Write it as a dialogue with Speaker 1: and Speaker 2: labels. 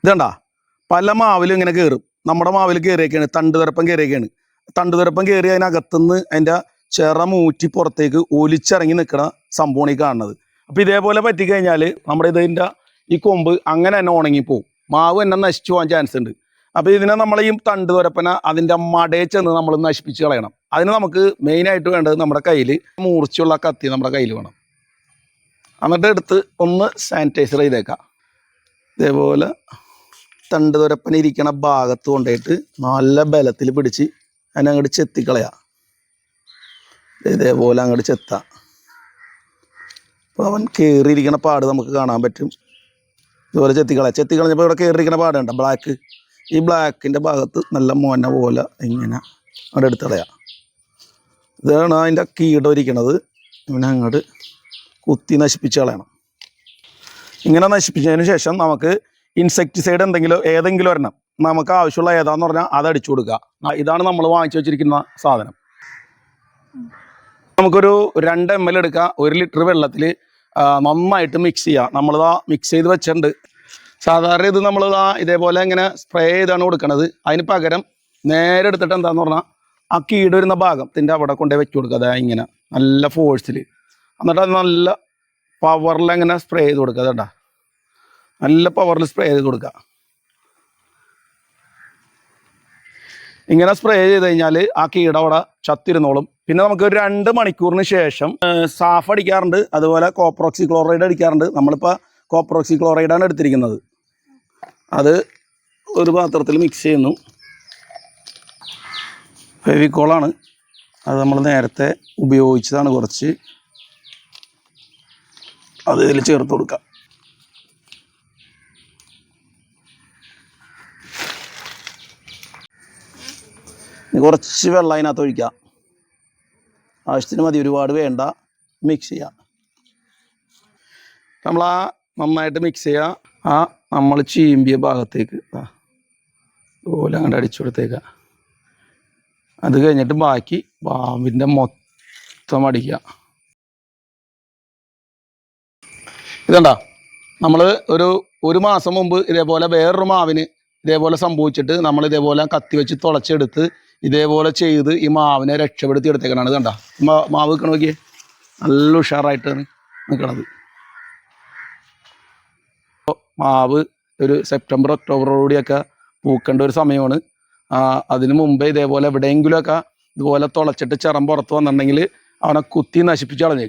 Speaker 1: ഇതണ്ട പല മാവിലും ഇങ്ങനെ കയറും. നമ്മുടെ മാവിൽ കയറിയൊക്കെയാണ് തണ്ടുതുരപ്പം കയറിയൊക്കെയാണ്. തണ്ടുതുരപ്പം കയറി അതിനകത്തുനിന്ന് അതിൻ്റെ ചിറ മൂറ്റി പുറത്തേക്ക് ഒലിച്ചിറങ്ങി നിൽക്കുന്ന സംഭവമാണ് ഈ കാണുന്നത്. അപ്പോൾ ഇതേപോലെ പറ്റിക്കഴിഞ്ഞാൽ നമ്മുടെ ഇതിൻ്റെ ഈ കൊമ്പ് അങ്ങനെ തന്നെ ഉണങ്ങിപ്പോവും. മാവ് തന്നെ നശിച്ചു പോകാൻ ചാൻസ് ഉണ്ട്. അപ്പോൾ ഇതിനെ നമ്മൾ ഈ തണ്ടുതുരപ്പന അതിൻ്റെ മടയിൽ ചെന്ന് നമ്മൾ നശിപ്പിച്ച് കളയണം. അതിന് നമുക്ക് മെയിനായിട്ട് വേണ്ടത് നമ്മുടെ കയ്യിൽ മൂർച്ചയുള്ള കത്തി നമ്മുടെ കയ്യിൽ വേണം. എന്നിട്ട് എടുത്ത് ഒന്ന് സാനിറ്റൈസർ ചെയ്തേക്കാം. ഇതേപോലെ തണ്ടുതുരപ്പന ഇരിക്കണ ഭാഗത്ത് കൊണ്ടുപോയിട്ട് നല്ല ബലത്തിൽ പിടിച്ച് അതിനെ അങ്ങോട്ട് ചെത്തിക്കളയാം. ഇതേപോലെ അങ്ങോട്ട് ചെത്താം. അപ്പോൾ അവൻ കയറിയിരിക്കണ പാട് നമുക്ക് കാണാൻ പറ്റും. ഇതുപോലെ ചെത്തിക്കളഞ്ഞപ്പോൾ ഇവിടെ കയറിയിരിക്കണ പാടുണ്ട് ബ്ലാക്ക്. ഈ ബ്ലാക്കിൻ്റെ ഭാഗത്ത് നല്ല മോന പോലെ ഇങ്ങനെ അവിടെ എടുത്ത് കളയാം. ഇതാണ് അതിൻ്റെ കീടം ഇരിക്കണത്. ഇങ്ങനെ അങ്ങോട്ട് കുത്തി നശിപ്പിച്ച് കളയണം. ഇങ്ങനെ നശിപ്പിച്ചതിന് ശേഷം നമുക്ക് ഇൻസെക്ടിസൈഡ് ഏതെങ്കിലും ഒരെണ്ണം നമുക്ക് ആവശ്യമുള്ള ഏതാന്ന് പറഞ്ഞാൽ അത് അടിച്ചു കൊടുക്കുക. ഇതാണ് നമ്മൾ വാങ്ങിച്ചു വെച്ചിരിക്കുന്ന സാധനം. നമുക്കൊരു 2 ml എടുക്കുക. 1 ലിറ്റർ വെള്ളത്തിൽ നന്നായിട്ട് മിക്സ് ചെയ്യുക. നമ്മളിതാ മിക്സ് ചെയ്ത് വെച്ചിട്ടുണ്ട്. സാധാരണ ഇത് നമ്മളിതാ ഇതേപോലെ ഇങ്ങനെ സ്പ്രേ ചെയ്താണ് കൊടുക്കണത്. അതിന് പകരം നേരെ എടുത്തിട്ട് എന്താണെന്ന് പറഞ്ഞാൽ ആ കീട് വരുന്ന ഭാഗത്തിൻ്റെ അവിടെ കൊണ്ടുപോയി വെച്ച് കൊടുക്കുക. അതായത് ഇങ്ങനെ നല്ല ഫോഴ്സിൽ, എന്നിട്ട് അത് നല്ല പവറിൽ അങ്ങനെ സ്പ്രേ ചെയ്ത് കൊടുക്കുക. അതെടാ നല്ല പവറിൽ സ്പ്രേ ചെയ്ത് കൊടുക്കുക. ഇങ്ങനെ സ്പ്രേ ചെയ്ത് കഴിഞ്ഞാൽ ആ കീട അവിടെ ചത്തിരുന്നോളും. പിന്നെ നമുക്ക് ഒരു 2 മണിക്കൂറിന് ശേഷം സാഫ് അടിക്കാറുണ്ട്, അതുപോലെ കോപ്രോക്സി ക്ലോറൈഡ് അടിക്കാറുണ്ട്. നമ്മളിപ്പോൾ കോപ്രോക്സി ക്ലോറൈഡാണ് എടുത്തിരിക്കുന്നത്. അത് ഒരു പാത്രത്തിൽ മിക്സ് ചെയ്യുന്നു. ഫെവിക്കോളാണ് അത്, നമ്മൾ നേരത്തെ ഉപയോഗിച്ചതാണ്. കുറച്ച് അത് ഇതിൽ ചേർത്ത് കൊടുക്കാം. കുറച്ച് വെള്ളം അതിനകത്ത് ഒഴിക്കാം. ആവശ്യത്തിന് മതി, ഒരുപാട് വേണ്ട. മിക്സ് ചെയ്യാം. നമ്മൾ നന്നായിട്ട് മിക്സ് ചെയ്യുക. നമ്മൾ ചീമ്പിയ ഭാഗത്തേക്ക് അതുപോലെ അങ്ങോട്ട് അടിച്ചു കൊടുത്തേക്കുക. അത് കഴിഞ്ഞിട്ട് ബാക്കി പാമ്പിൻ്റെ മൊത്തം അടിക്കുക. ഇതണ്ട നമ്മൾ ഒരു മാസം മുമ്പ് ഇതേപോലെ വേറൊരു മാവിന് ഇതേപോലെ സംഭവിച്ചിട്ട് നമ്മൾ ഇതേപോലെ കത്തി വെച്ച് തുളച്ചെടുത്ത് ഇതേപോലെ ചെയ്ത് ഈ മാവിനെ രക്ഷപ്പെടുത്തി എടുത്തേക്കണാണ്. കണ്ട മാവ് നിൽക്കണ നോക്കിയേ, നല്ല ഉഷാറായിട്ടാണ് നിൽക്കണത്. മാവ് ഒരു സെപ്റ്റംബർ ഒക്ടോബറോടുകൂടിയൊക്കെ പൂക്കേണ്ട ഒരു സമയമാണ്. അതിന് മുമ്പേ ഇതേപോലെ എവിടെയെങ്കിലുമൊക്കെ ഇതുപോലെ തുളച്ചിട്ട് ചിറം പുറത്ത് വന്നിട്ടുണ്ടെങ്കിൽ അവനെ കുത്തി നശിപ്പിച്ച് കളഞ്ഞേക്കും.